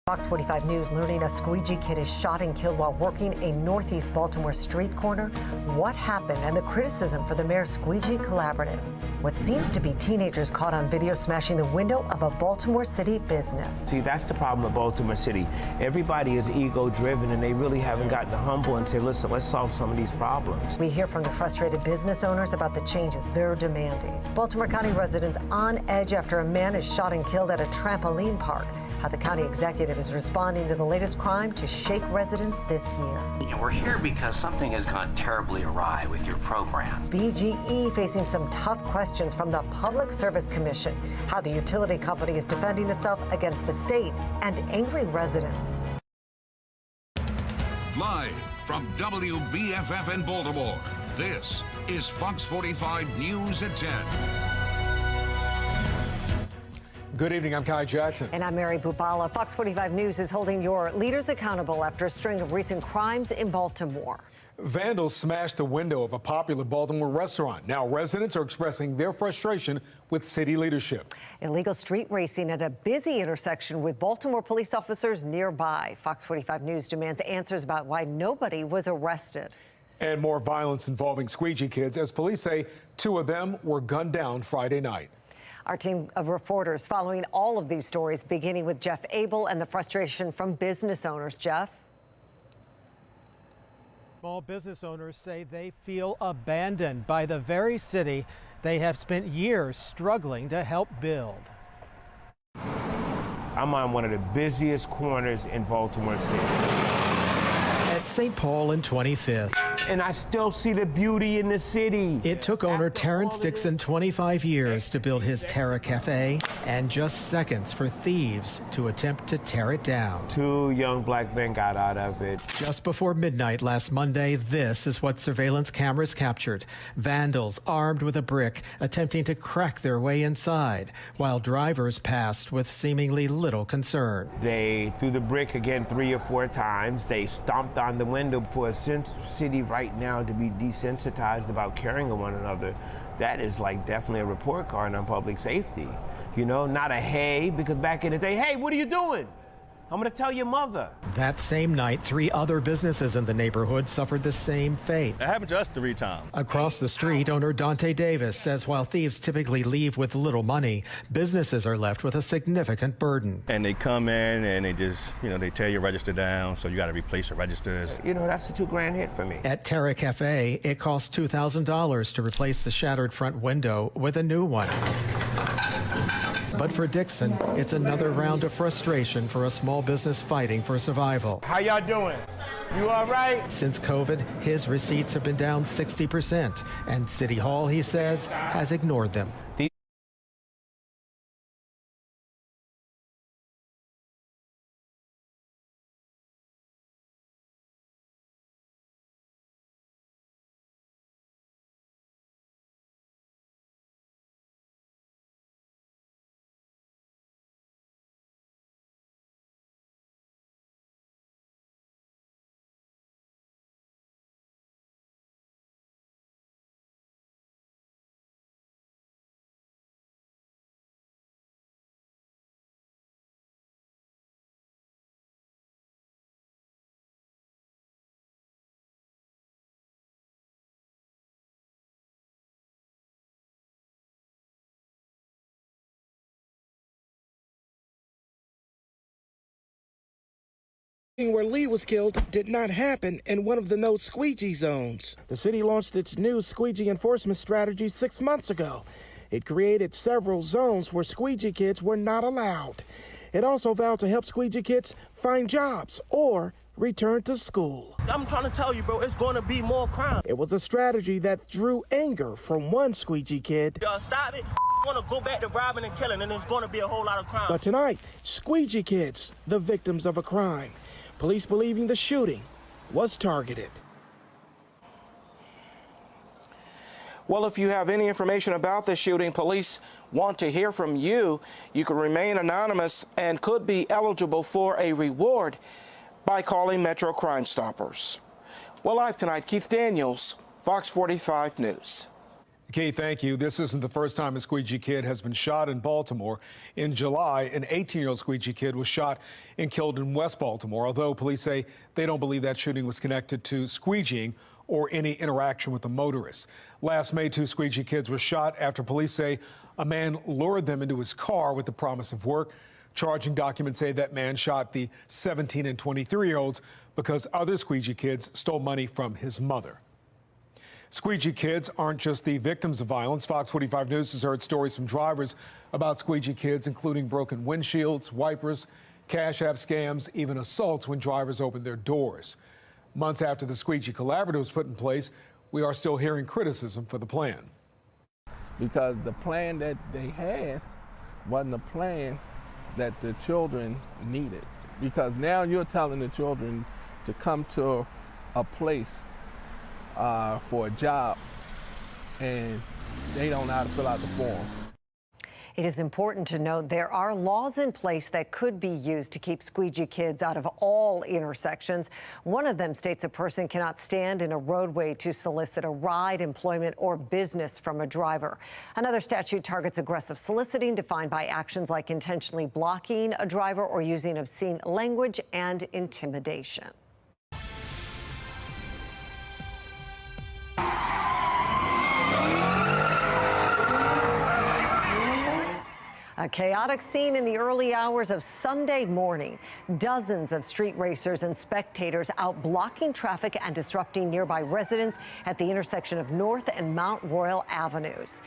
Fox 45 News learning a Squeegee kid is shot and killed while working a northeast Baltimore street corner. What happened and the criticism for the mayor's Squeegee collaborative. What seems to be teenagers caught on video smashing the window of a Baltimore City business. See, that's the problem with Baltimore City. Everybody is ego-driven and they really haven't gotten humble and say, listen, let's solve some of these problems. We hear from the frustrated business owners about the change they're demanding. Baltimore County residents on edge after a man is shot and killed at a trampoline park. How the county executive is responding to the latest crime to shake residents this year. And we're here because something has gone terribly awry with your program. BGE facing some tough questions from the Public Service Commission. How the utility company is defending itself against the state and angry residents. Live from WBFF in Baltimore, this is Fox 45 News at 10. Good evening, I'm Kai Jackson. And I'm Mary Bubala. Fox 45 News is holding your leaders accountable after a string of recent crimes in Baltimore. Vandals smashed the window of a popular Baltimore restaurant. Now residents are expressing their frustration with city leadership. Illegal street racing at a busy intersection with Baltimore police officers nearby. Fox 45 News demands answers about why nobody was arrested. And more violence involving Squeegee kids, as police say 2 of them were gunned down Friday night. Our team of reporters following all of these stories, beginning with Jeff Abel and the frustration from business owners. Jeff? Small business owners say they feel abandoned by the very city they have spent years struggling to help build. I'm on one of the busiest corners in Baltimore City. At St. Paul and 25th. And I still see the beauty in the city. It took owner Terrence Dixon 25 years to build his Terra Cafe and just seconds for thieves to attempt to tear it down. 2 young black men got out of it. Just before midnight last Monday, this is what surveillance cameras captured. Vandals armed with a brick attempting to crack their way inside, while drivers passed with seemingly little concern. They threw the brick again 3 or 4 times. They stomped on the window. For a city right now to be desensitized about caring of one another, that is like definitely a report card on public safety. You know, not a hey, because back in the day, hey, what are you doing? I'm going to tell your mother. That same night, 3 other businesses in the neighborhood suffered the same fate. It happened to us 3 times. Across the street, owner Dante Davis says while thieves typically leave with little money, businesses are left with a significant burden. And they come in and they just, they tear your register down, so you got to replace your registers. That's a $2,000 hit for me. At Terra Cafe, it costs $2,000 to replace the shattered front window with a new one. But for Dixon, it's another round of frustration for a small business fighting for survival. How y'all doing? You all right? Since COVID, his receipts have been down 60%, and City Hall, he says, has ignored them. Where Lee was killed did not happen in one of the no squeegee zones. The city launched its new squeegee enforcement strategy 6 months ago. It created several zones where squeegee kids were not allowed. It also vowed to help squeegee kids find jobs or return to school. I'm trying to tell you, bro, it's going to be more crime. It was a strategy that drew anger from one squeegee kid. Y'all stop it. Want to go back to robbing and killing, and there's going to be a whole lot of crime. But tonight, squeegee kids, the victims of a crime. Police believing the shooting was targeted. Well, if you have any information about the shooting, police want to hear from you. You can remain anonymous and could be eligible for a reward by calling Metro Crime Stoppers. Well, live tonight, Keith Daniels, Fox 45 News. Kate, thank you. This isn't the first time a Squeegee kid has been shot in Baltimore. In July, an 18-year-old Squeegee kid was shot and killed in West Baltimore, although police say they don't believe that shooting was connected to squeegeeing or any interaction with the motorist. Last May, 2 Squeegee kids were shot after police say a man lured them into his car with the promise of work. Charging documents say that man shot the 17 and 23-year-olds because other Squeegee kids stole money from his mother. Squeegee kids aren't just the victims of violence. Fox 45 News has heard stories from drivers about Squeegee kids, including broken windshields, wipers, cash app scams, even assaults when drivers open their doors. Months after the Squeegee Collaborative was put in place, we are still hearing criticism for the plan. Because the plan that they had wasn't a plan that the children needed. Because now you're telling the children to come to a place for a job, and they don't know how to fill out the form. It is important to note there are laws in place that could be used to keep Squeegee kids out of all intersections. One of them states a person cannot stand in a roadway to solicit a ride, employment, or business from a driver. Another statute targets aggressive soliciting, defined by actions like intentionally blocking a driver or using obscene language and intimidation. A chaotic scene in the early hours of Sunday morning. Dozens of street racers and spectators out blocking traffic and disrupting nearby residents at the intersection of North and Mount Royal Avenues.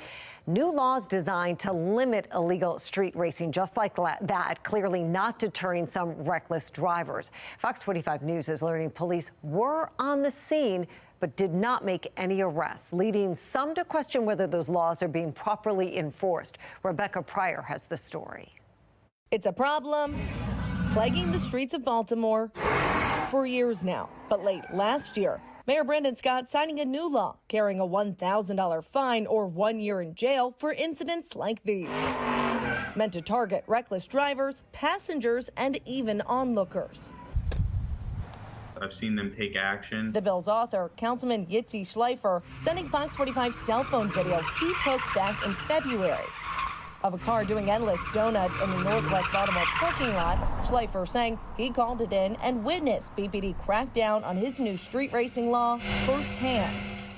New laws designed to limit illegal street racing just like that, clearly not deterring some reckless drivers. Fox 45 News is learning police were on the scene but did not make any arrests, leading some to question whether those laws are being properly enforced. Rebecca Pryor has the story. It's a problem plaguing the streets of Baltimore for years now. But late last year, Mayor Brandon Scott signing a new law carrying a $1,000 fine or 1 year in jail for incidents like these. Meant to target reckless drivers, passengers, and even onlookers. I've seen them take action. The bill's author, Councilman Yitzi Schleifer, sending Fox 45 cell phone video he took back in February of a car doing endless donuts in the Northwest Baltimore parking lot. Schleifer saying he called it in and witnessed BPD crack down on his new street racing law firsthand.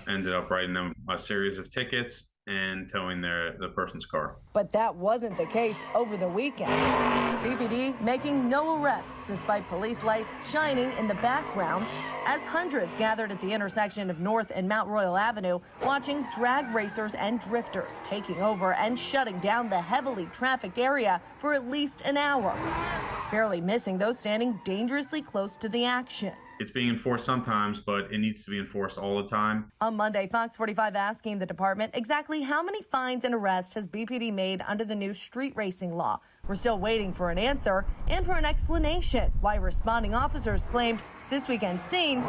Ended up writing them a series of tickets and towing the person's car. But that wasn't the case over the weekend. BPD making no arrests despite police lights shining in the background as hundreds gathered at the intersection of North and Mount Royal Avenue watching drag racers and drifters taking over and shutting down the heavily trafficked area for at least an hour, barely missing those standing dangerously close to the action. It's being enforced sometimes, but it needs to be enforced all the time. On Monday, Fox 45 asking the department exactly how many fines and arrests has BPD made under the new street racing law. We're still waiting for an answer and for an explanation why responding officers claimed this weekend's scene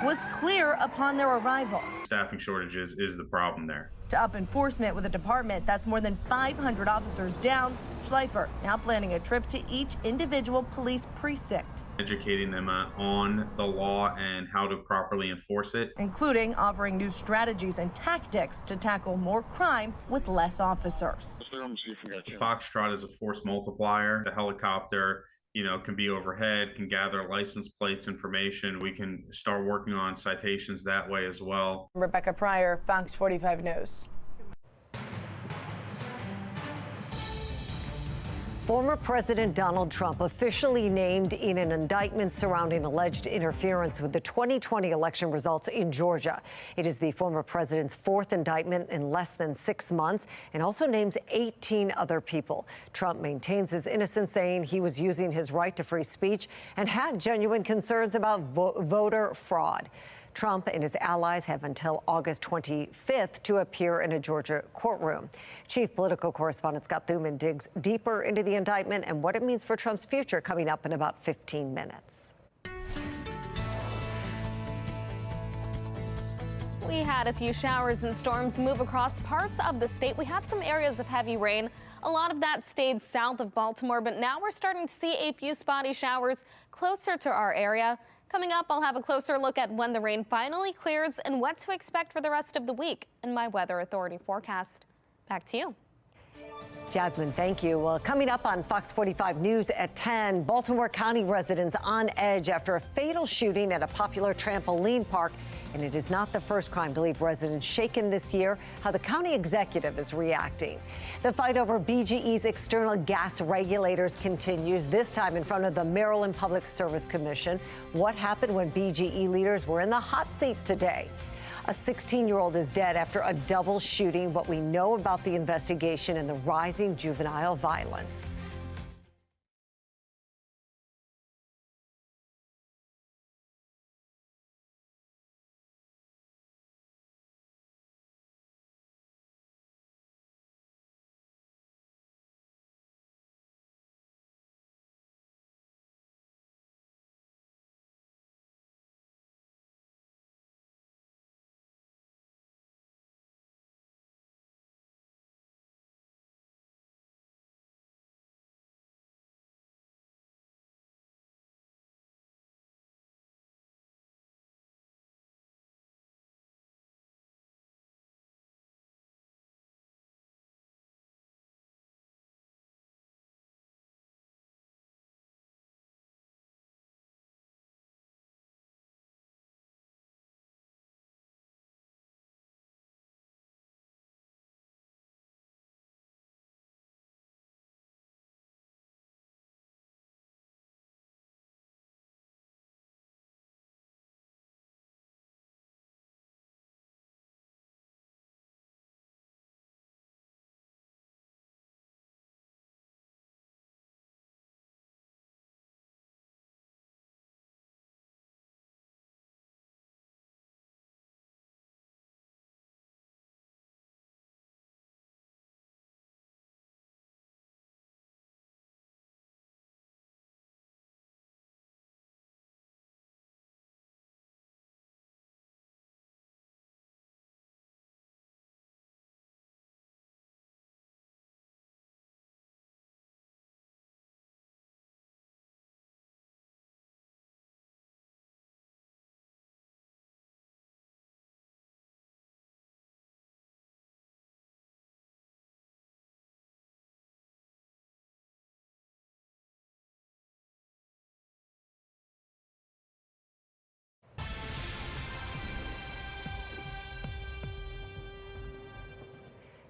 was clear upon their arrival. Staffing shortages is the problem there. To up enforcement with a department that's more than 500 officers down, Schleifer now planning a trip to each individual police precinct, educating them on the law and how to properly enforce it, including offering new strategies and tactics to tackle more crime with less officers. The Foxtrot is a force multiplier. The helicopter, can be overhead, can gather license plates information. We can start working on citations that way as well. Rebecca Pryor, Fox 45 News. Former President Donald Trump officially named in an indictment surrounding alleged interference with the 2020 election results in Georgia. It is the former president's fourth indictment in less than 6 months and also names 18 other people. Trump maintains his innocence, saying he was using his right to free speech and had genuine concerns about voter fraud. Trump and his allies have until August 25th to appear in a Georgia courtroom. Chief political correspondent Scott Thuman digs deeper into the indictment and what it means for Trump's future, coming up in about 15 minutes. We had a few showers and storms move across parts of the state. We had some areas of heavy rain. A lot of that stayed south of Baltimore, but now we're starting to see a few spotty showers closer to our area. Coming up, I'll have a closer look at when the rain finally clears and what to expect for the rest of the week in my Weather Authority forecast. Back to you. Jasmine, thank you. Well, coming up on Fox 45 News at 10, Baltimore County residents on edge after a fatal shooting at a popular trampoline park. And it is not the first crime to leave residents shaken this year. How the county executive is reacting. The fight over BGE's external gas regulators continues, this time in front of the Maryland Public Service Commission. What happened when BGE leaders were in the hot seat today? A 16-year-old is dead after a double shooting. What we know about the investigation and the rising juvenile violence.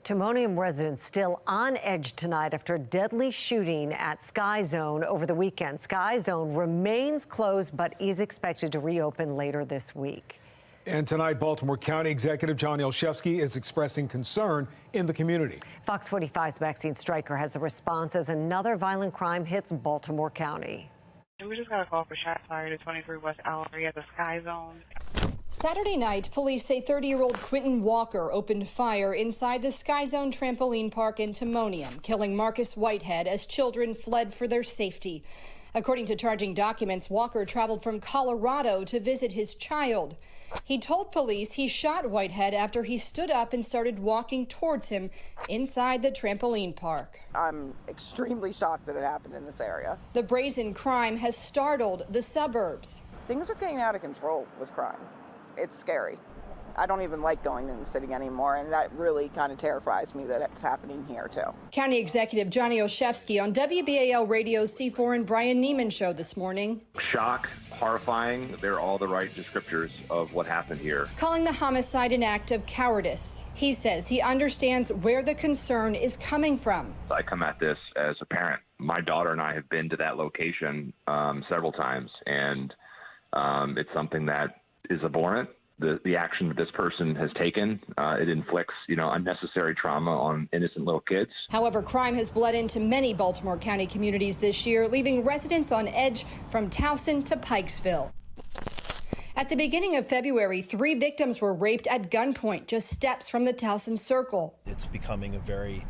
Timonium residents still on edge tonight after a deadly shooting at Sky Zone over the weekend. Sky Zone remains closed but is expected to reopen later this week. And tonight, Baltimore County Executive John Olszewski is expressing concern in the community. Fox 45's Maxine Stryker has a response as another violent crime hits Baltimore County. We just got a call for shots fired at 23 West Allery at the Sky Zone. Saturday night, police say 30-year-old Quentin Walker opened fire inside the Sky Zone trampoline park in Timonium, killing Marcus Whitehead as children fled for their safety. According to charging documents, Walker traveled from Colorado to visit his child. He told police he shot Whitehead after he stood up and started walking towards him inside the trampoline park. I'm extremely shocked that it happened in this area. The brazen crime has startled the suburbs. Things are getting out of control with crime. It's scary. I don't even like going in the city anymore, and that really kind of terrifies me that it's happening here, too. County Executive Johnny Olszewski on WBAL Radio's C4 and Brian Neiman show this morning. Shock, horrifying, they're all the right descriptors of what happened here. Calling the homicide an act of cowardice. He says he understands where the concern is coming from. I come at this as a parent. My daughter and I have been to that location several times, and it's something that is abhorrent. The action that this person has taken, it inflicts, unnecessary trauma on innocent little kids. However, crime has bled into many Baltimore County communities this year, leaving residents on edge from Towson to Pikesville. At the beginning of February, 3 victims were raped at gunpoint just steps from the Towson Circle. It's becoming a very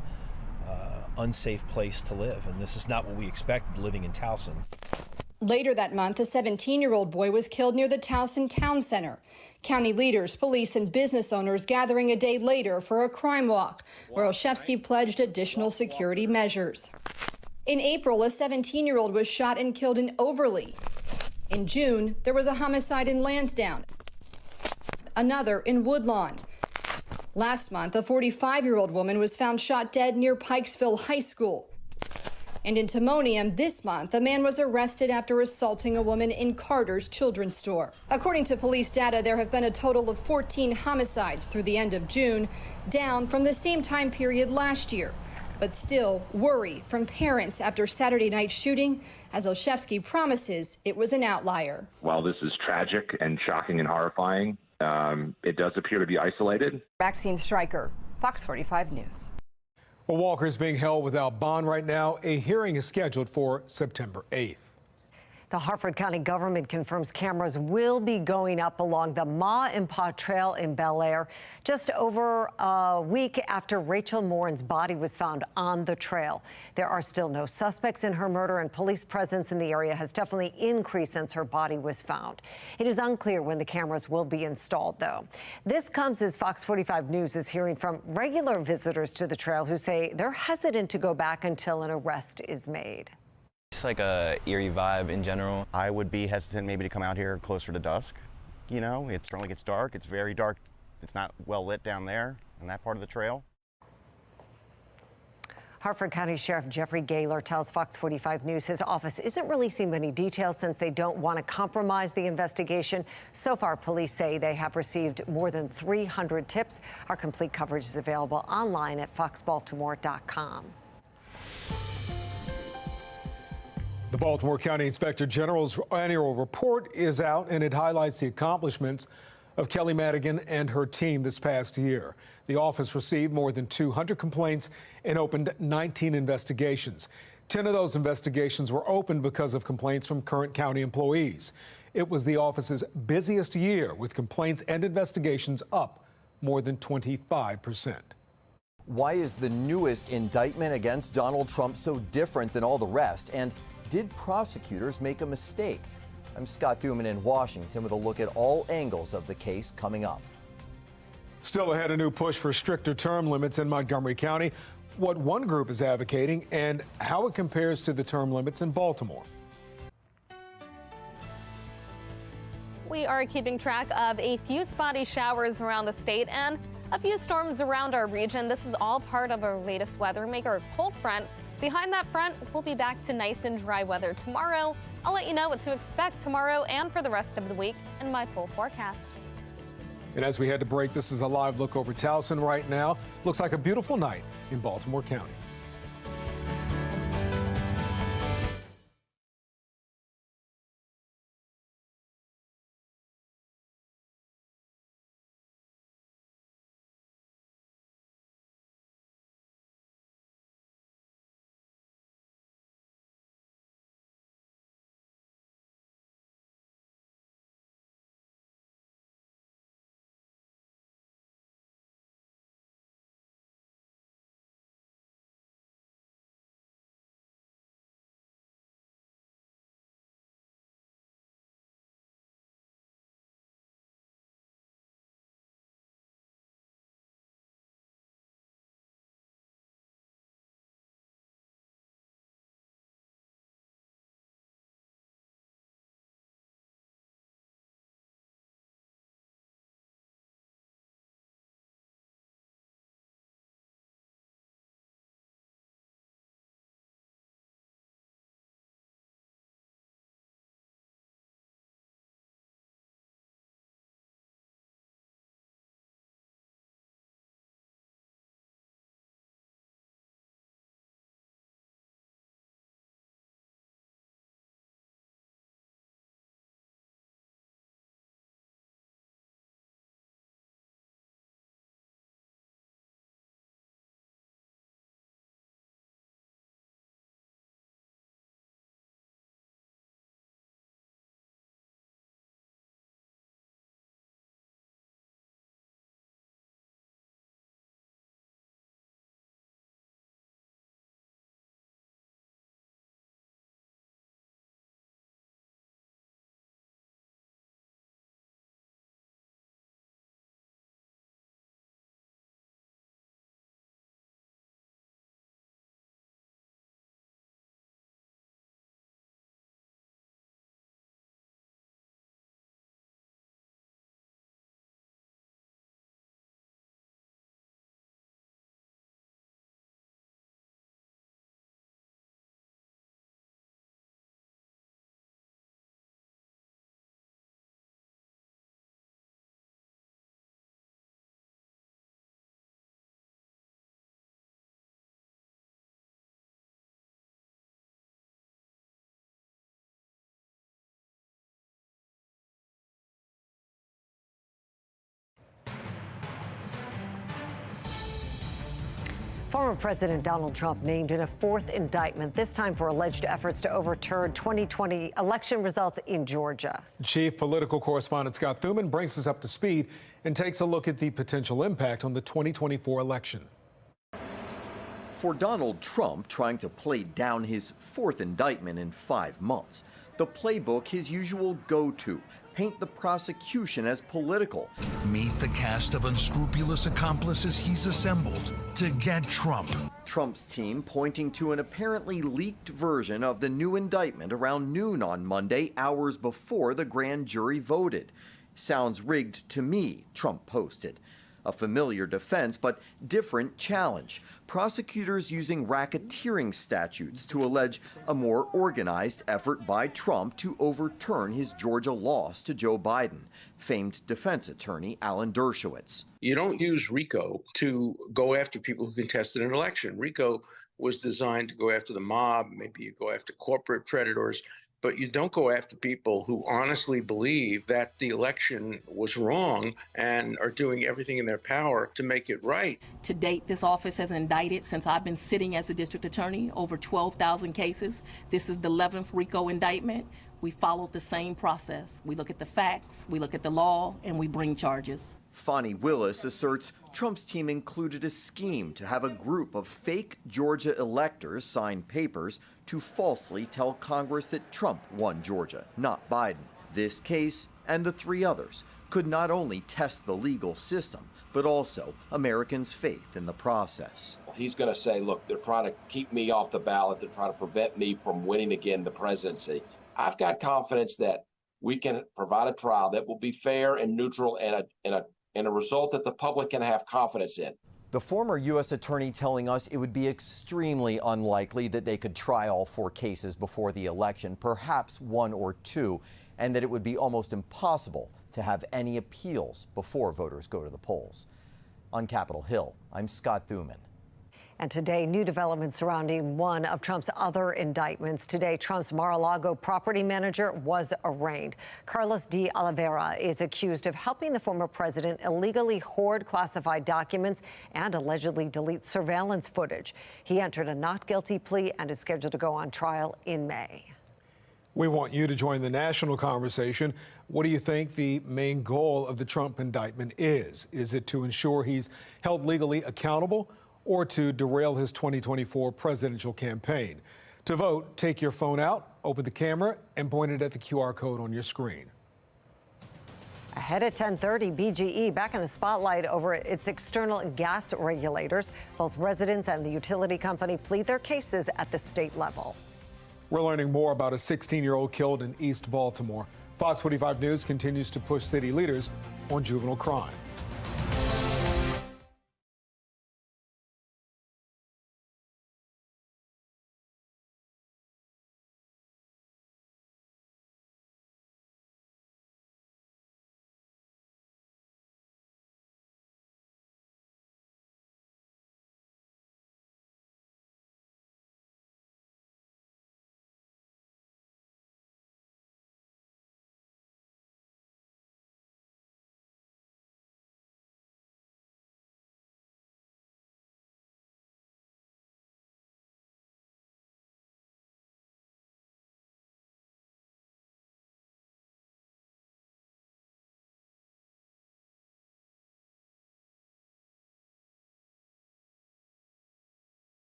unsafe place to live, and this is not what we expected living in Towson. Later that month, a 17-year-old boy was killed near the Towson Town Center. County leaders, police, and business owners gathering a day later for a crime walk, where Olszewski pledged additional security measures. In April, a 17-year-old was shot and killed in Overly. In June, there was a homicide in Lansdowne, another in Woodlawn. Last month, a 45-year-old woman was found shot dead near Pikesville High School. And in Timonium this month, a man was arrested after assaulting a woman in Carter's children's store. According to police data, there have been a total of 14 homicides through the end of June, down from the same time period last year. But still, worry from parents after Saturday night shooting, as Olszewski promises it was an outlier. While this is tragic and shocking and horrifying, it does appear to be isolated. Maxine Stryker, Fox 45 News. Well, Walker is being held without bond right now. A hearing is scheduled for September 8th. The Harford County government confirms cameras will be going up along the Ma and Pa Trail in Bel Air just over a week after Rachel Morin's body was found on the trail. There are still no suspects in her murder, and police presence in the area has definitely increased since her body was found. It is unclear when the cameras will be installed, though. This comes as Fox 45 News is hearing from regular visitors to the trail who say they're hesitant to go back until an arrest is made. Just like a eerie vibe in general. I would be hesitant maybe to come out here closer to dusk. You know, it certainly gets dark. It's very dark. It's not well lit down there on that part of the trail. Harford County Sheriff Jeffrey Gaylor tells Fox 45 News his office isn't releasing many details since they don't want to compromise the investigation. So far, police say they have received more than 300 tips. Our complete coverage is available online at foxbaltimore.com. The Baltimore County Inspector General's annual report is out, and it highlights the accomplishments of Kelly Madigan and her team this past year. The office received more than 200 complaints and opened 19 investigations. 10 of those investigations were opened because of complaints from current county employees. It was the office's busiest year, with complaints and investigations up more than 25%. Why is the newest indictment against Donald Trump so different than all the rest? And did prosecutors make a mistake? I'm Scott Thuman in Washington with a look at all angles of the case coming up. Still ahead, a new push for stricter term limits in Montgomery County, what one group is advocating, and how it compares to the term limits in Baltimore. We are keeping track of a few spotty showers around the state and a few storms around our region. This is all part of our latest weather maker, a cold front. Behind that front, we'll be back to nice and dry weather tomorrow. I'll let you know what to expect tomorrow and for the rest of the week in my full forecast. And as we head to break, this is a live look over Towson right now. Looks like a beautiful night in Baltimore County. Former President Donald Trump named in a fourth indictment, this time for alleged efforts to overturn 2020 election results in Georgia. Chief political correspondent Scott Thuman brings us up to speed and takes a look at the potential impact on the 2024 election. For Donald Trump trying to play down his fourth indictment in 5 months, the playbook his usual go-to, paint the prosecution as political. Meet the cast of unscrupulous accomplices he's assembled to get Trump. Trump's team pointing to an apparently leaked version of the new indictment around noon on Monday, hours before the grand jury voted. Sounds rigged to me, Trump posted. A familiar defense, but different challenge. Prosecutors using racketeering statutes to allege a more organized effort by Trump to overturn his Georgia loss to Joe Biden. Famed defense attorney Alan Dershowitz. You don't use RICO to go after people who contested an election. RICO was designed to go after the mob, maybe you go after corporate predators, but you don't go after people who honestly believe that the election was wrong and are doing everything in their power to make it right. To date, this office has indicted, since I've been sitting as a district attorney, over 12,000 cases. This is the 11th RICO indictment. We followed the same process. We look at the facts, we look at the law, and we bring charges. Fani Willis asserts Trump's team included a scheme to have a group of fake Georgia electors sign papers to falsely tell Congress that Trump won Georgia, not Biden. This case, and the 3 others, could not only test the legal system, but also Americans' faith in the process. He's going to say, look, they're trying to keep me off the ballot. They're trying to prevent me from winning again the presidency. I've got confidence that we can provide a trial that will be fair and neutral and a result that the public can have confidence in. The former U.S. attorney telling us it would be extremely unlikely that they could try all 4 cases before the election, perhaps 1 or 2, and that it would be almost impossible to have any appeals before voters go to the polls. On Capitol Hill, I'm Scott Thuman. And today, new developments surrounding one of Trump's other indictments. Today, Trump's Mar-a-Lago property manager was arraigned. Carlos de Oliveira is accused of helping the former president illegally hoard classified documents and allegedly delete surveillance footage. He entered a not guilty plea and is scheduled to go on trial in May. We want you to join the national conversation. What do you think the main goal of the Trump indictment is? Is it to ensure he's held legally accountable, or to derail his 2024 presidential campaign? To vote, take your phone out, open the camera, and point it at the QR code on your screen. Ahead at 10:30, BGE back in the spotlight over its external gas regulators. Both residents and the utility company plead their cases at the state level. We're learning more about a 16-year-old killed in East Baltimore. Fox 45 News continues to push city leaders on juvenile crime.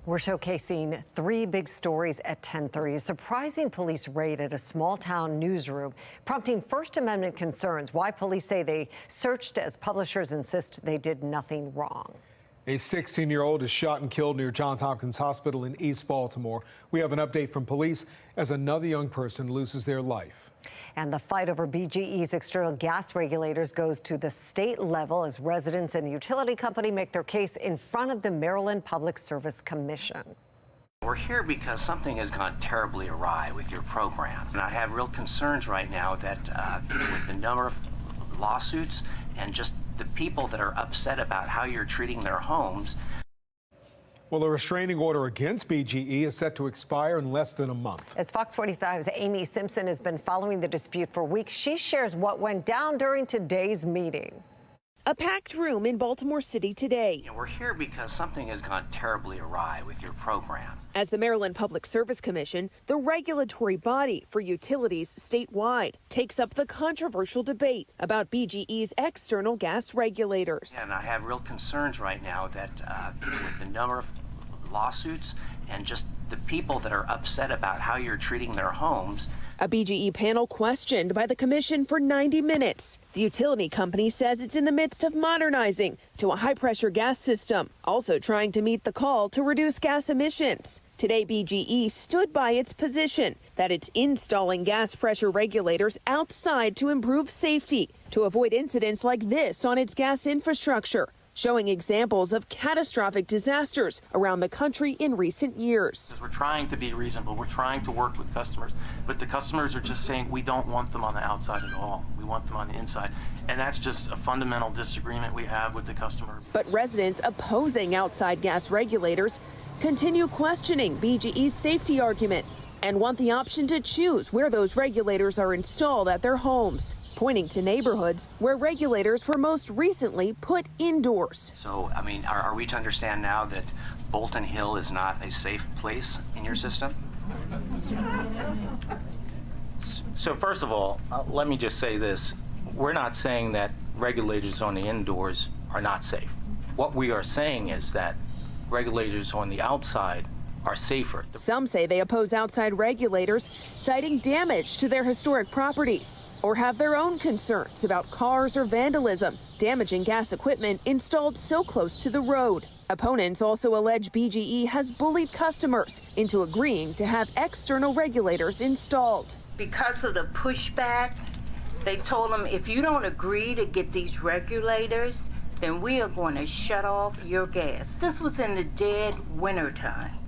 We're showcasing 3 big stories at 10:30. A surprising police raid at a small-town newsroom, prompting First Amendment concerns. Why police say they searched as publishers insist they did nothing wrong. A 16-year-old is shot and killed near Johns Hopkins Hospital in East Baltimore. We have an update from police as another young person loses their life. And the fight over BGE's external gas regulators goes to the state level as residents and the utility company make their case in front of the Maryland Public Service Commission. We're here because something has gone terribly awry with your program. And I have real concerns right now that with the number of lawsuits and just the people that are upset about how you're treating their homes. Well, a restraining order against BGE is set to expire in less than a month. As Fox 45's Amy Simpson has been following the dispute for weeks, she shares what went down during today's meeting. A packed room in Baltimore City today. And we're here because something has gone terribly awry with your program. As the Maryland Public Service Commission, the regulatory body for utilities statewide, takes up the controversial debate about BGE's external gas regulators. And I have real concerns right now that with the number of lawsuits and just the people that are upset about how you're treating their homes. A BGE panel questioned by the commission for 90 minutes. The utility company says it's in the midst of modernizing to a high-pressure gas system, also trying to meet the call to reduce gas emissions. Today, BGE stood by its position that it's installing gas pressure regulators outside to improve safety, to avoid incidents like this on its gas infrastructure, showing examples of catastrophic disasters around the country in recent years. We're trying to be reasonable. We're trying to work with customers, but the customers are just saying we don't want them on the outside at all. We want them on the inside. And that's just a fundamental disagreement we have with the customer. But residents opposing outside gas regulators continue questioning BGE's safety argument and want the option to choose where those regulators are installed at their homes, pointing to neighborhoods where regulators were most recently put indoors. So, I mean, are we to understand now that Bolton Hill is not a safe place in your system? So first of all, let me just say this. We're not saying that regulators on the indoors are not safe. What we are saying is that regulators on the outside are safer. Some say they oppose outside regulators, citing damage to their historic properties, or have their own concerns about cars or vandalism, damaging gas equipment installed so close to the road. Opponents also allege BGE has bullied customers into agreeing to have external regulators installed. Because of the pushback, they told them if you don't agree to get these regulators, then we are going to shut off your gas. This was in the dead winter time.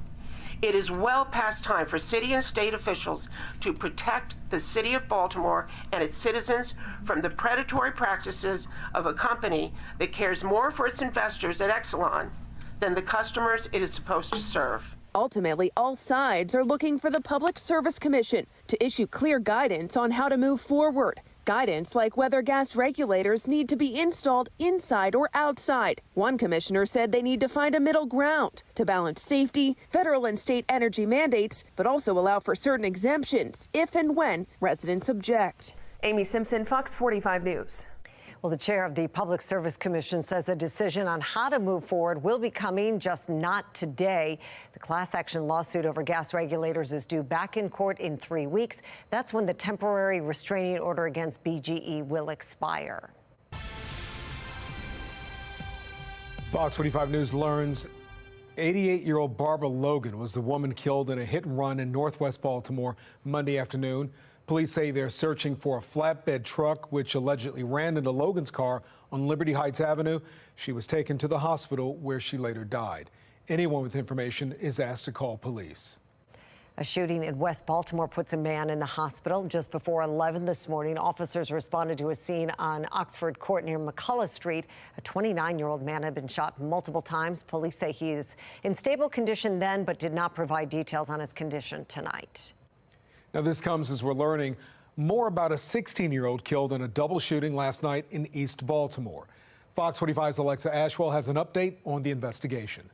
It is well past time for city and state officials to protect the city of Baltimore and its citizens from the predatory practices of a company that cares more for its investors at Exelon than the customers it is supposed to serve. Ultimately, all sides are looking for the Public Service Commission to issue clear guidance on how to move forward. Guidance like whether gas regulators need to be installed inside or outside. One commissioner said they need to find a middle ground to balance safety, federal and state energy mandates, but also allow for certain exemptions if and when residents object. Amy Simpson, Fox 45 News. Well, the chair of the Public Service Commission says a decision on how to move forward will be coming, just not today. The class action lawsuit over gas regulators is due back in court in 3 weeks. That's when the temporary restraining order against BGE will expire. Fox 45 News learns 88-year-old Barbara Logan was the woman killed in a hit and run in northwest Baltimore Monday afternoon. Police say they're searching for a flatbed truck which allegedly ran into Logan's car on Liberty Heights Avenue. She was taken to the hospital where she later died. Anyone with information is asked to call police. A shooting in West Baltimore puts a man in the hospital. Just before 11 this morning, officers responded to a scene on Oxford Court near McCullough Street. A 29-year-old man had been shot multiple times. Police say he is in stable condition then, but did not provide details on his condition tonight. Now, this comes as we're learning more about a 16-year-old killed in a double shooting last night in East Baltimore. Fox 45's Alexa Ashwell has an update on the investigation.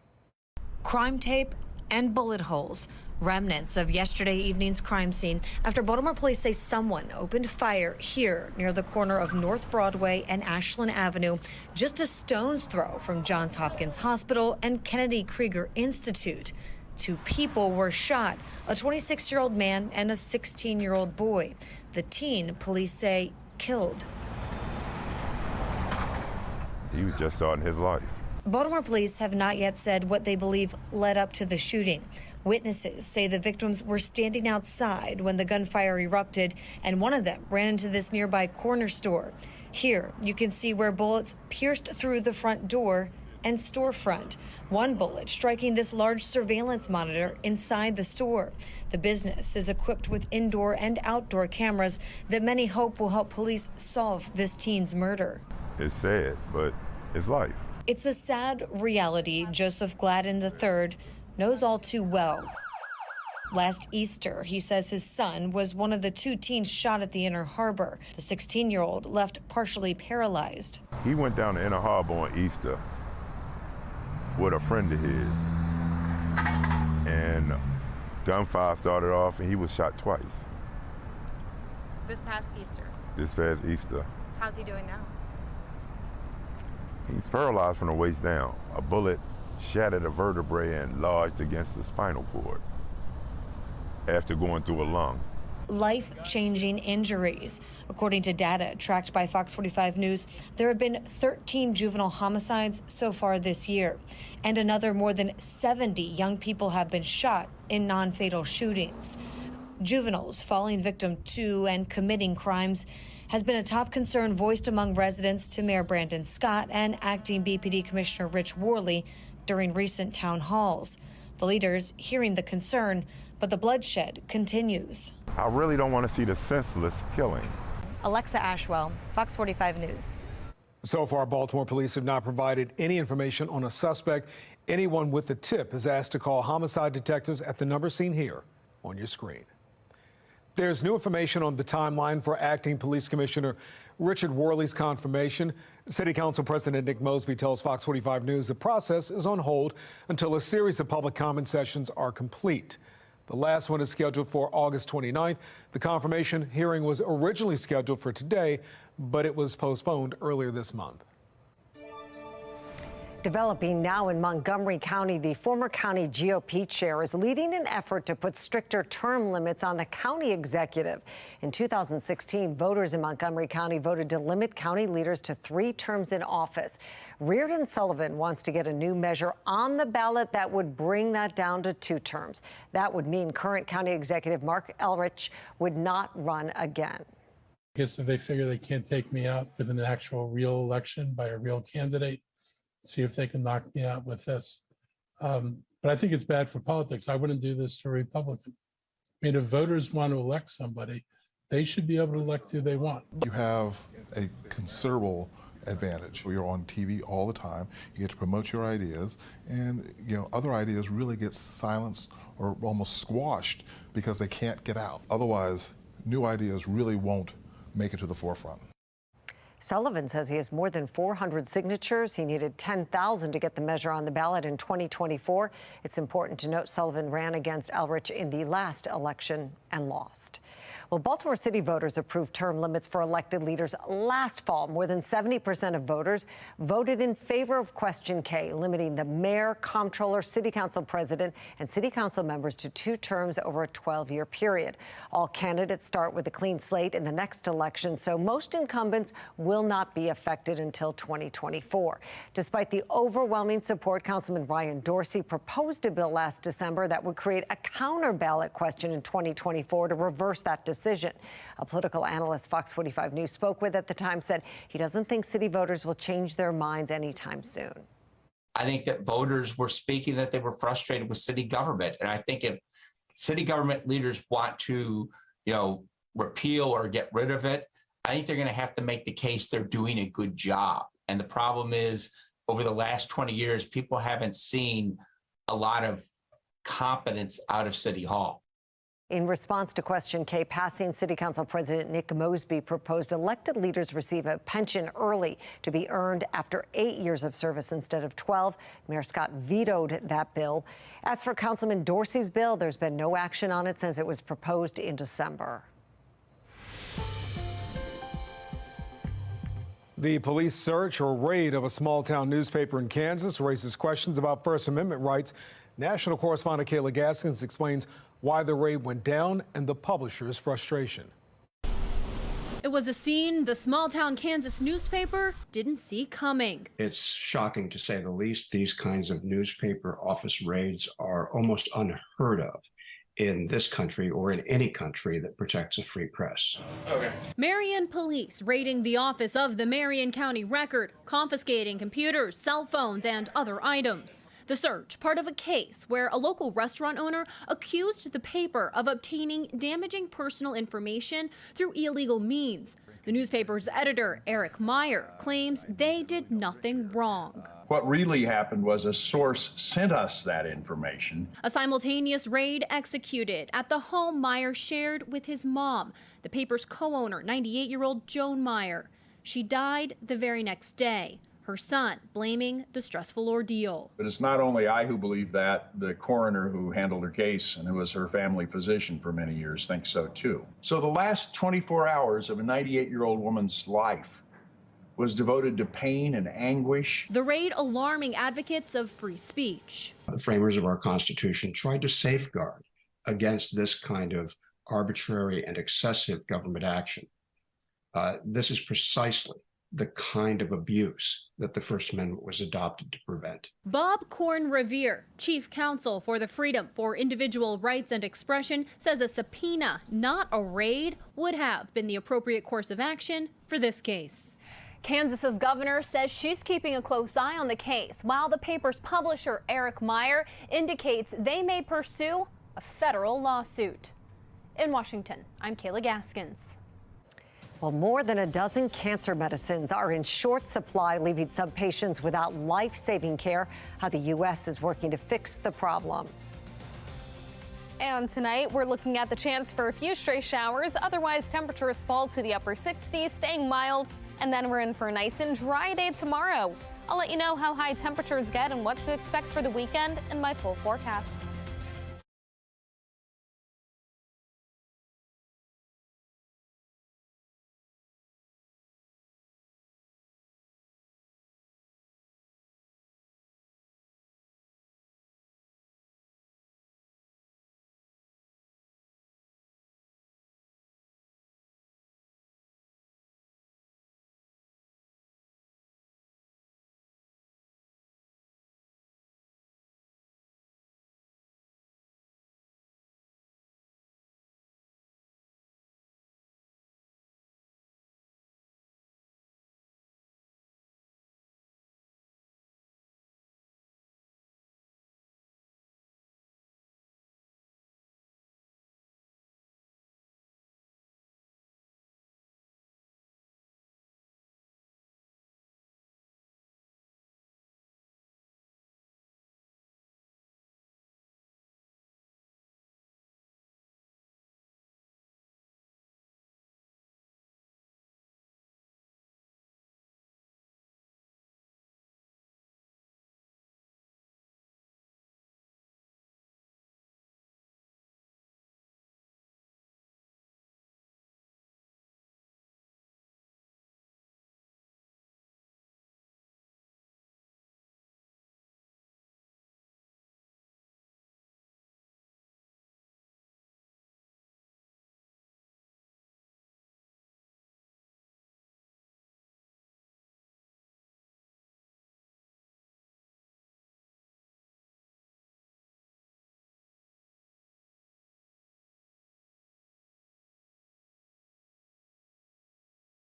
Crime tape and bullet holes, remnants of yesterday evening's crime scene after Baltimore police say someone opened fire here near the corner of North Broadway and Ashland Avenue, just a stone's throw from Johns Hopkins Hospital and Kennedy Krieger Institute. 2 people were shot, a 26-year-old man and a 16-year-old boy. The teen, police say, killed. He was just starting his life. Baltimore police have not yet said what they believe led up to the shooting. Witnesses say the victims were standing outside when the gunfire erupted, and one of them ran into this nearby corner store. Here, you can see where bullets pierced through the front door and storefront. One bullet striking this large surveillance monitor inside the store. The business is equipped with indoor and outdoor cameras that many hope will help police solve this teen's murder. It's sad, but it's life. It's a sad reality Joseph Gladden III knows all too well. Last Easter, he says his son was one of the 2 teens shot at the Inner Harbor. The 16-year-old left partially paralyzed. He went down to Inner Harbor on Easter with a friend of his, and gunfire started off and he was shot twice. This past Easter? This past Easter. How's he doing now? He's paralyzed from the waist down. A bullet shattered a vertebrae and lodged against the spinal cord after going through a lung. Life-changing injuries. According to data tracked by FOX45 News, there have been 13 juvenile homicides so far this year, and another more than 70 young people have been shot in non-fatal shootings. Juveniles falling victim to and committing crimes has been a top concern voiced among residents to Mayor Brandon Scott and Acting BPD Commissioner Rich Worley during recent town halls. The leaders hearing the concern, but the bloodshed continues. I really don't want to see the senseless killing. Alexa Ashwell, Fox 45 News. So far, Baltimore police have not provided any information on a suspect. Anyone with the tip is asked to call homicide detectives at the number seen here on your screen. There's new information on the timeline for Acting Police Commissioner Richard Worley's confirmation. City Council President Nick Mosby tells Fox 45 News the process is on hold until a series of public comment sessions are complete. The last one is scheduled for August 29th. The confirmation hearing was originally scheduled for today, but it was postponed earlier this month. Developing now in Montgomery County, the former county GOP chair is leading an effort to put stricter term limits on the county executive. In 2016, voters in Montgomery County voted to limit county leaders to 3 terms in office. Reardon Sullivan wants to get a new measure on the ballot that would bring that down to 2 terms. That would mean current county executive Mark Elrich would not run again. I guess if they figure they can't take me out with an actual real election by a real candidate, see if they can knock me out with this. But I think it's bad for politics. I wouldn't do this to a Republican. I mean, if voters want to elect somebody, they should be able to elect who they want. You have a considerable advantage. You're on TV all the time. You get to promote your ideas, and other ideas really get silenced or almost squashed because they can't get out. Otherwise, new ideas really won't make it to the forefront. Sullivan says he has more than 400 signatures. He needed 10,000 to get the measure on the ballot in 2024. It's important to note Sullivan ran against Elrich in the last election and lost. Well, Baltimore City voters approved term limits for elected leaders last fall. More than 70% of voters voted in favor of Question K, limiting the mayor, comptroller, city council president, and city council members to 2 terms over a 12-year period. All candidates start with a clean slate in the next election, so most incumbents will not be affected until 2024. Despite the overwhelming support, Councilman Ryan Dorsey proposed a bill last December that would create a counter ballot question in 2024 to reverse that decision. A political analyst Fox 45 News spoke with at the time said he doesn't think city voters will change their minds anytime soon. I think that voters were speaking that they were frustrated with city government. And I think if city government leaders want to, repeal or get rid of it, I think they're going to have to make the case they're doing a good job. And the problem is, over the last 20 years, people haven't seen a lot of competence out of City Hall. In response to Question K passing, City Council President Nick Mosby proposed elected leaders receive a pension early to be earned after 8 years of service instead of 12. Mayor Scott vetoed that bill. As for Councilman Dorsey's bill, there's been no action on it since it was proposed in December. The police search or raid of a small-town newspaper in Kansas raises questions about First Amendment rights. National correspondent Kayla Gaskins explains why the raid went down and the publisher's frustration. It was a scene the small-town Kansas newspaper didn't see coming. It's shocking to say the least. These kinds of newspaper office raids are almost unheard of in this country or in any country that protects a free press. Marion police raiding the office of the Marion County Record, confiscating computers, cell phones, and other items. The search, part of a case where a local restaurant owner accused the paper of obtaining damaging personal information through illegal means. The newspaper's editor, Eric Meyer, claims they did nothing wrong. What really happened was a source sent us that information. A simultaneous raid executed at the home Meyer shared with his mom, the paper's co-owner, 98-year-old Joan Meyer. She died the very next day. Her son blaming the stressful ordeal. But it's not only I who believe that. The coroner who handled her case and who was her family physician for many years thinks so too. So the last 24 hours of a 98-year-old woman's life was devoted to pain and anguish. The raid alarming advocates of free speech. The framers of our Constitution tried to safeguard against this kind of arbitrary and excessive government action. This is precisely the kind of abuse that the First Amendment was adopted to prevent. Bob Korn-Revere, chief counsel for the Freedom for Individual Rights and Expression, says a subpoena, not a raid, would have been the appropriate course of action for this case. Kansas's governor says she's keeping a close eye on the case, while the paper's publisher, Eric Meyer, indicates they may pursue a federal lawsuit. In Washington, I'm Kayla Gaskins. Well, more than a dozen cancer medicines are in short supply, leaving some patients without life-saving care. How the U.S. is working to fix the problem. And tonight, we're looking at the chance for a few stray showers. Otherwise, temperatures fall to the upper 60s, staying mild. And then we're in for a nice and dry day tomorrow. I'll let you know how high temperatures get and what to expect for the weekend in my full forecast.